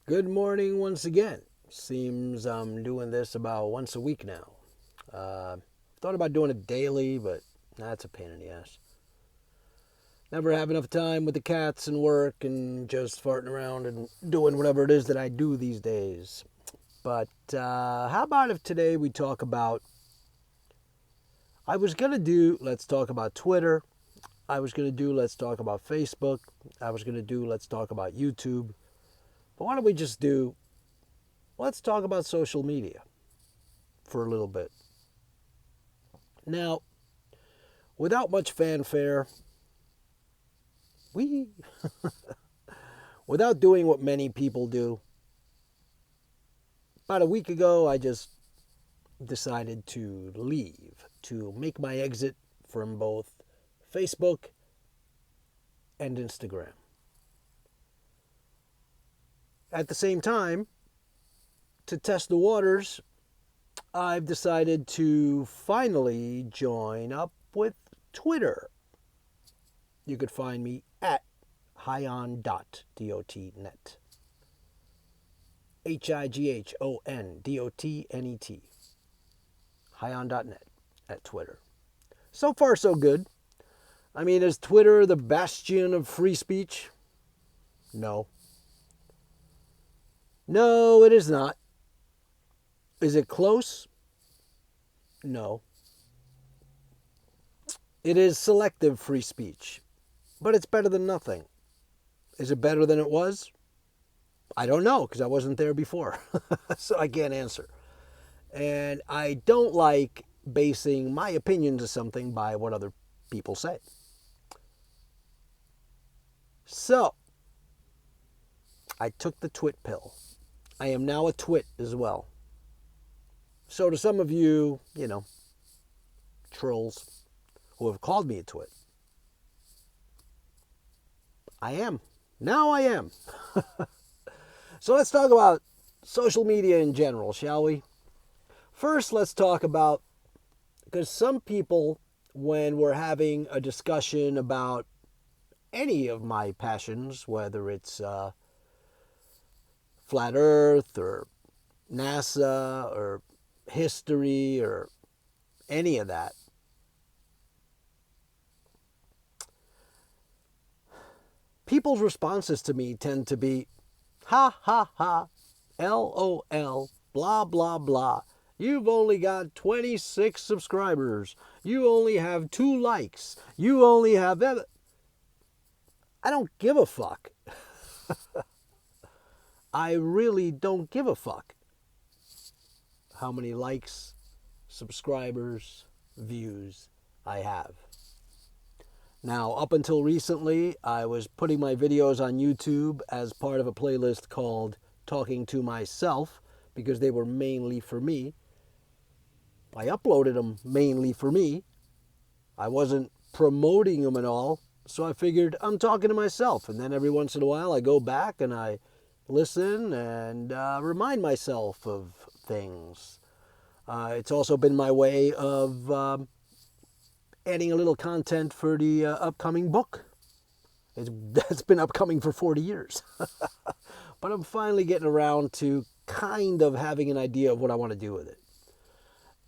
Good morning once again. Seems I'm doing this about once a week now. Uh, Thought about doing it daily, but that's a pain in the ass. Never have enough time with the cats and work and just farting around and doing whatever it is that I do these days. But how about if today we talk about. I was going to do, let's talk about Twitter. I was going to do, let's talk about Facebook. I was going to do, let's talk about YouTube. But why don't we just do, let's talk about social media for a little bit. Now, without much fanfare, we, without doing what many people do, about a week ago, I just decided to leave, to make my exit from both Facebook and Instagram. At the same time, to test the waters, I've decided to finally join up with Twitter. You could find me at highon.dotnet. HIGHON.DOTNET. Highon.net at Twitter. So far, so good. I mean, is Twitter the bastion of free speech? No. No, it is not. Is it close? No. It is selective free speech, but it's better than nothing. Is it better than it was? I don't know because I wasn't there before, so I can't answer. And I don't like basing my opinions of something by what other people say. So, I took the twit pill. I am now a twit as well. So to some of you, trolls who have called me a twit, I am. Now I am. So let's talk about social media in general, shall we? First, let's talk about, because some people, when we're having a discussion about any of my passions, whether it's flat earth or NASA or history or any of that, people's responses to me tend to be, ha ha ha, LOL, blah blah blah. You've only got 26 subscribers. You only have 2 likes. You only have... I don't give a fuck. I really don't give a fuck how many likes, subscribers, views I have. Now, up until recently, I was putting my videos on YouTube as part of a playlist called Talking to Myself because they were mainly for me. I uploaded them mainly for me. I wasn't promoting them at all, so I figured I'm talking to myself. And then every once in a while, I go back and I listen and remind myself of things. It's also been my way of adding a little content for the upcoming book. That's been upcoming for 40 years. But I'm finally getting around to kind of having an idea of what I want to do with it.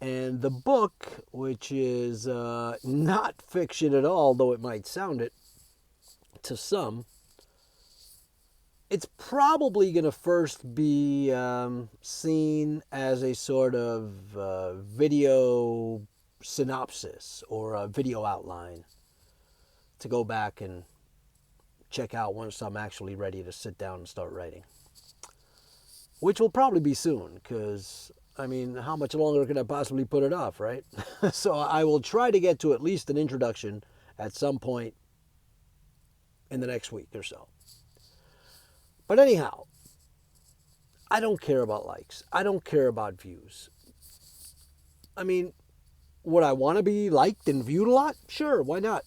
And the book, which is not fiction at all, though it might sound it to some, it's probably going to first be seen as a sort of video synopsis or a video outline to go back and check out once I'm actually ready to sit down and start writing. Which will probably be soon, because, I mean, how much longer can I possibly put it off, right? So I will try to get to at least an introduction at some point in the next week or so. But anyhow, I don't care about likes. I don't care about views. I mean, would I want to be liked and viewed a lot? Sure, why not?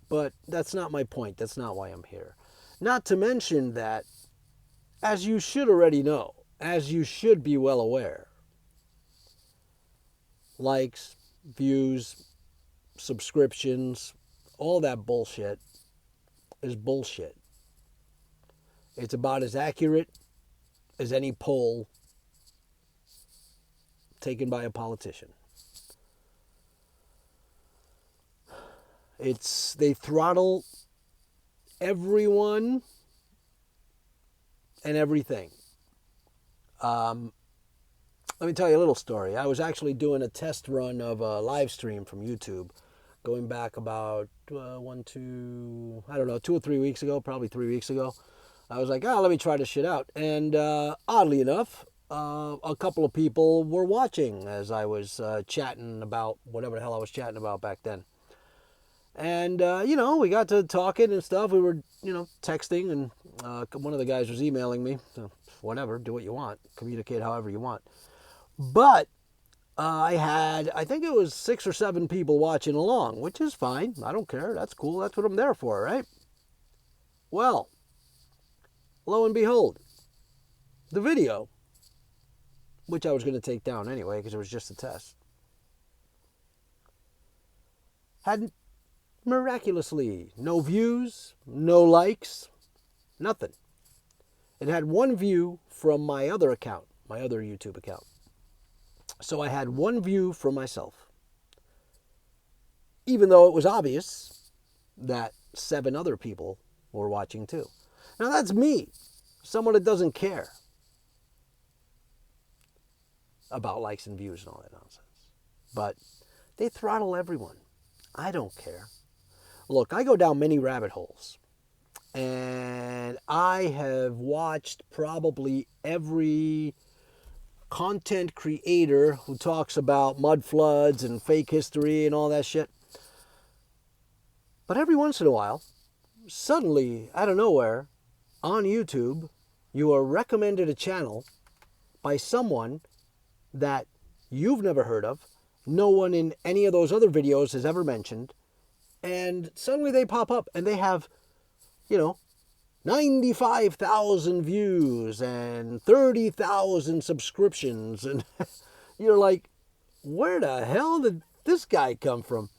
But that's not my point. That's not why I'm here. Not to mention that, as you should already know, as you should be well aware, likes, views, subscriptions, all that bullshit is bullshit. It's about as accurate as any poll taken by a politician. They throttle everyone and everything. Let me tell you a little story. I was actually doing a test run of a live stream from YouTube going back about 2 or 3 weeks ago, probably 3 weeks ago. I was like, let me try this shit out. And oddly enough, a couple of people were watching as I was chatting about whatever the hell I was chatting about back then. And, we got to talking and stuff. We were, texting, and one of the guys was emailing me. So whatever, do what you want. Communicate however you want. But I think it was 6 or 7 people watching along, which is fine. I don't care. That's cool. That's what I'm there for, right? Well, lo and behold, the video, which I was going to take down anyway because it was just a test, had miraculously no views, no likes, nothing. It had 1 view from my other account, my other YouTube account. So I had 1 view from myself, even though it was obvious that 7 other people were watching too. Now that's me, someone that doesn't care about likes and views and all that nonsense. But they throttle everyone. I don't care. Look, I go down many rabbit holes, and I have watched probably every content creator who talks about mud floods and fake history and all that shit. But every once in a while, suddenly, out of nowhere, on YouTube, you are recommended a channel by someone that you've never heard of, no one in any of those other videos has ever mentioned, and suddenly they pop up and they have, 95,000 views and 30,000 subscriptions. And you're like, where the hell did this guy come from?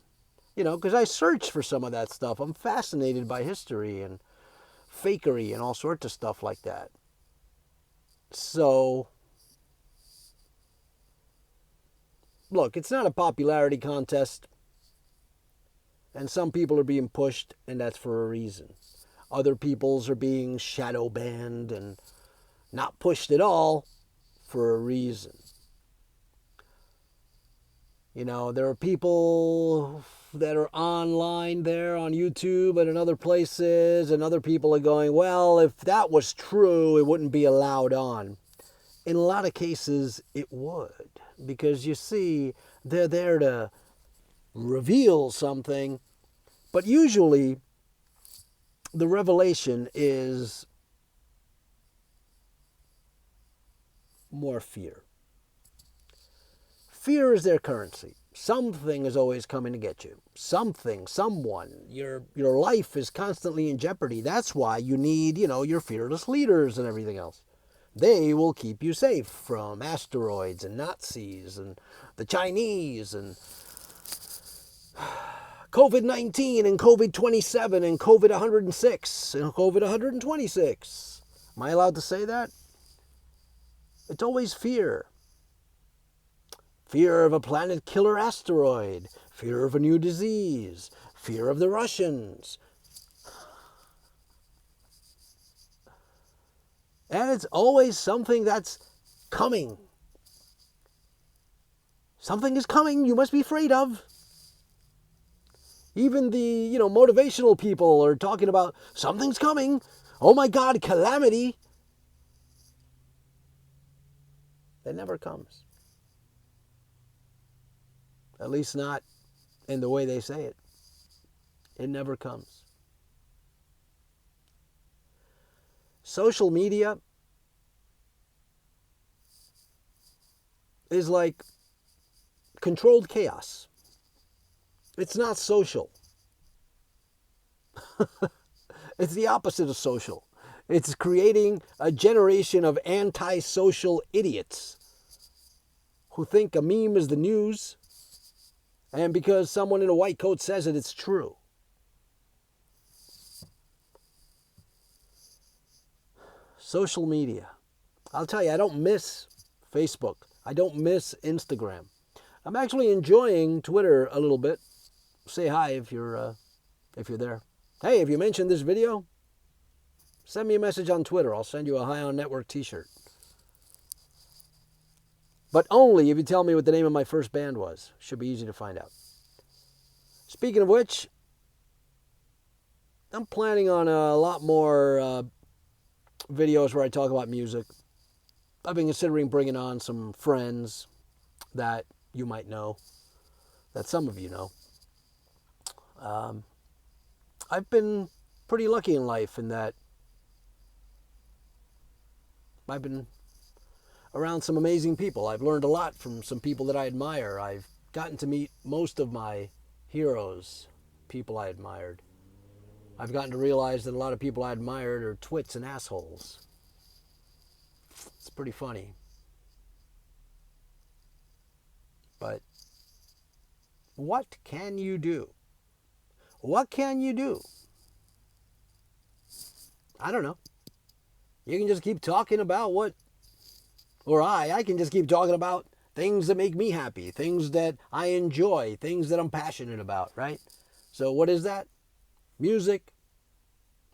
Because I search for some of that stuff. I'm fascinated by history and fakery and all sorts of stuff like that. So, look, it's not a popularity contest. And some people are being pushed, and that's for a reason. Other people's are being shadow banned and not pushed at all for a reason. There are people that are online there on YouTube and in other places, and other people are going, well, if that was true, it wouldn't be allowed on. In a lot of cases, it would. Because you see, they're there to reveal something, but usually the revelation is more fear. Fear is their currency. Something is always coming to get you. Something, someone. Your life is constantly in jeopardy. That's why you need, your fearless leaders and everything else. They will keep you safe from asteroids and Nazis and the Chinese and COVID-19 and COVID-27 and COVID-106 and COVID-126. Am I allowed to say that? It's always fear. Fear of a planet killer asteroid. Fear of a new disease. Fear of the Russians. And it's always something that's coming. Something is coming you must be afraid of. Even the, motivational people are talking about something's coming. Oh my God, calamity. It never comes. At least not in the way they say it. It never comes. Social media is like controlled chaos. It's not social. It's the opposite of social. It's creating a generation of antisocial idiots who think a meme is the news, and because someone in a white coat says it, it's true. Social media. I'll tell you, I don't miss Facebook. I don't miss Instagram. I'm actually enjoying Twitter a little bit. Say hi if you're there. Hey, if you mentioned this video, send me a message on Twitter. I'll send you a High On Network t-shirt. But only if you tell me what the name of my first band was. Should be easy to find out. Speaking of which, I'm planning on a lot more videos where I talk about music. I've been considering bringing on some friends that you might know, that some of you know. I've been pretty lucky in life in that I've been around some amazing people. I've learned a lot from some people that I admire. I've gotten to meet most of my heroes, people I admired. I've gotten to realize that a lot of people I admired are twits and assholes. It's pretty funny. But what can you do? What can you do? I don't know. You can just keep talking about I can just keep talking about things that make me happy, things that I enjoy, things that I'm passionate about, right? So what is that? Music,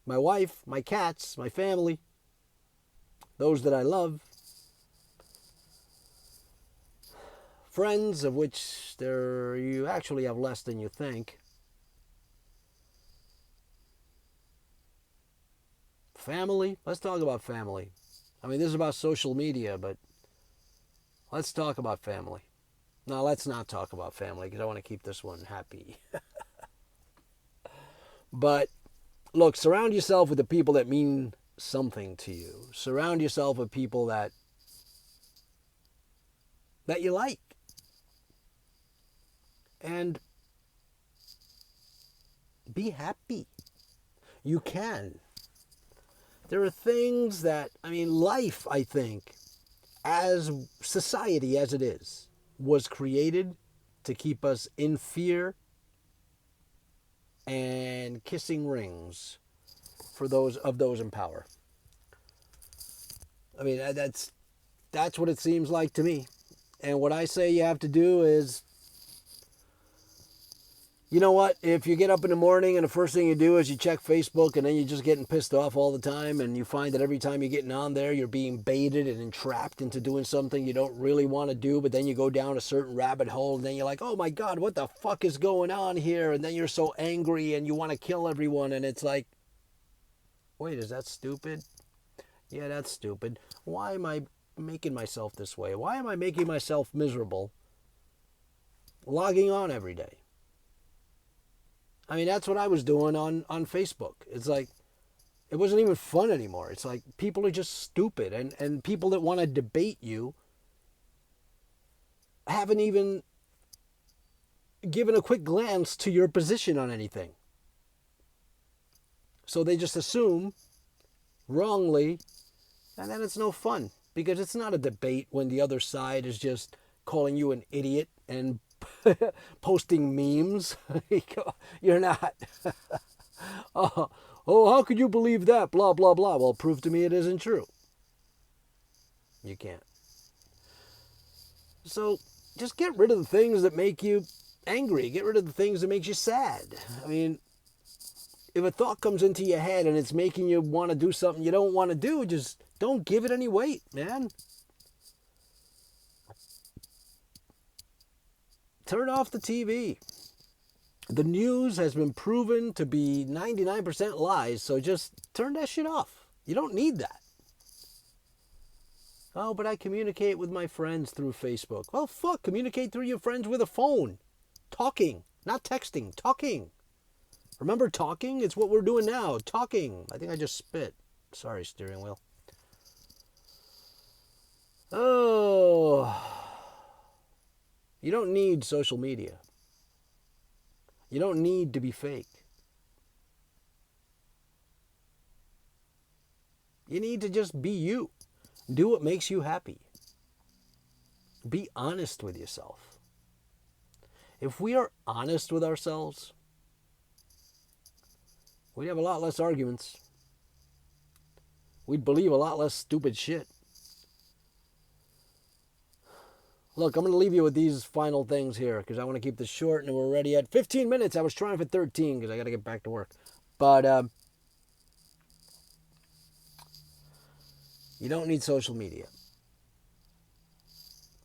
my wife, my cats, my family, those that I love, friends, of which you actually have less than you think. Family, let's talk about family. I mean, this is about social media, but let's talk about family. No, let's not talk about family because I want to keep this one happy. But look, surround yourself with the people that mean something to you. Surround yourself with people that you like. And be happy. You can. There are things that, life, I think, as society as it is, was created to keep us in fear and kissing rings for those in power. That's what it seems like to me. And what I say you have to do is, you know what? If you get up in the morning and the first thing you do is you check Facebook and then you're just getting pissed off all the time and you find that every time you're getting on there, you're being baited and entrapped into doing something you don't really want to do, but then you go down a certain rabbit hole and then you're like, oh my God, what the fuck is going on here? And then you're so angry and you want to kill everyone. And it's like, wait, is that stupid? Yeah, that's stupid. Why am I making myself this way? Why am I making myself miserable logging on every day? That's what I was doing on Facebook. It's like, it wasn't even fun anymore. It's like, people are just stupid. And people that want to debate you haven't even given a quick glance to your position on anything. So they just assume, wrongly, and then it's no fun. Because it's not a debate when the other side is just calling you an idiot and posting memes. You're not. Oh, how could you believe that? Blah, blah, blah. Well, prove to me it isn't true. You can't. So just get rid of the things that make you angry. Get rid of the things that make you sad. If a thought comes into your head and it's making you want to do something you don't want to do, just don't give it any weight, man. Turn off the TV. The news has been proven to be 99% lies, so just turn that shit off. You don't need that. Oh, but I communicate with my friends through Facebook. Well, fuck, communicate through your friends with a phone. Talking, not texting, talking. Remember talking? It's what we're doing now, talking. I think I just spit. Sorry, steering wheel. Oh... You don't need social media. You don't need to be fake. You need to just be you. Do what makes you happy. Be honest with yourself. If we are honest with ourselves, we'd have a lot less arguments. We'd believe a lot less stupid shit. Look, I'm going to leave you with these final things here because I want to keep this short, and we're already at 15 minutes. I was trying for 13 because I got to get back to work. But you don't need social media.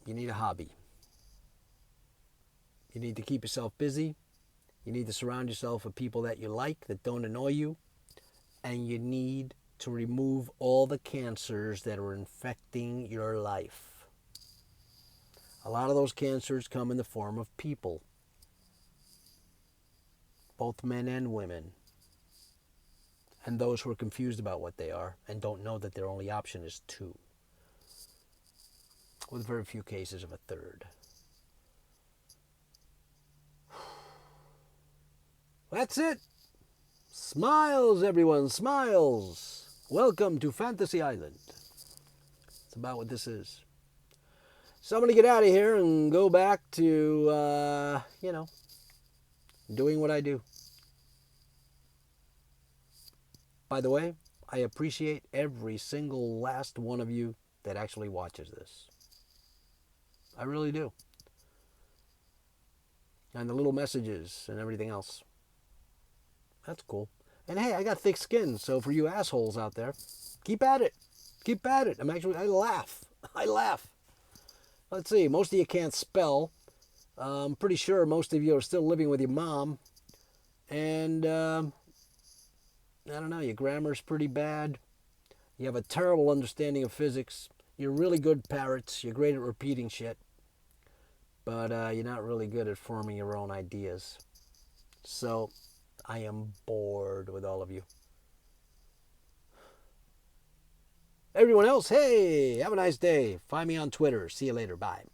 You need a hobby. You need to keep yourself busy. You need to surround yourself with people that you like, that don't annoy you. And you need to remove all the cancers that are infecting your life. A lot of those cancers come in the form of people, both men and women, and those who are confused about what they are and don't know that their only option is two, with very few cases of a third. That's it. Smiles, everyone, smiles. Welcome to Fantasy Island. That's about what this is. So I'm going to get out of here and go back to, doing what I do. By the way, I appreciate every single last one of you that actually watches this. I really do. And the little messages and everything else. That's cool. And hey, I got thick skin, so for you assholes out there, keep at it. Keep at it. I laugh. I laugh. Let's see, most of you can't spell. I'm pretty sure most of you are still living with your mom. And, I don't know, your grammar's pretty bad. You have a terrible understanding of physics. You're really good parrots. You're great at repeating shit. But you're not really good at forming your own ideas. So, I am bored with all of you. Everyone else, hey, have a nice day. Find me on Twitter. See you later. Bye.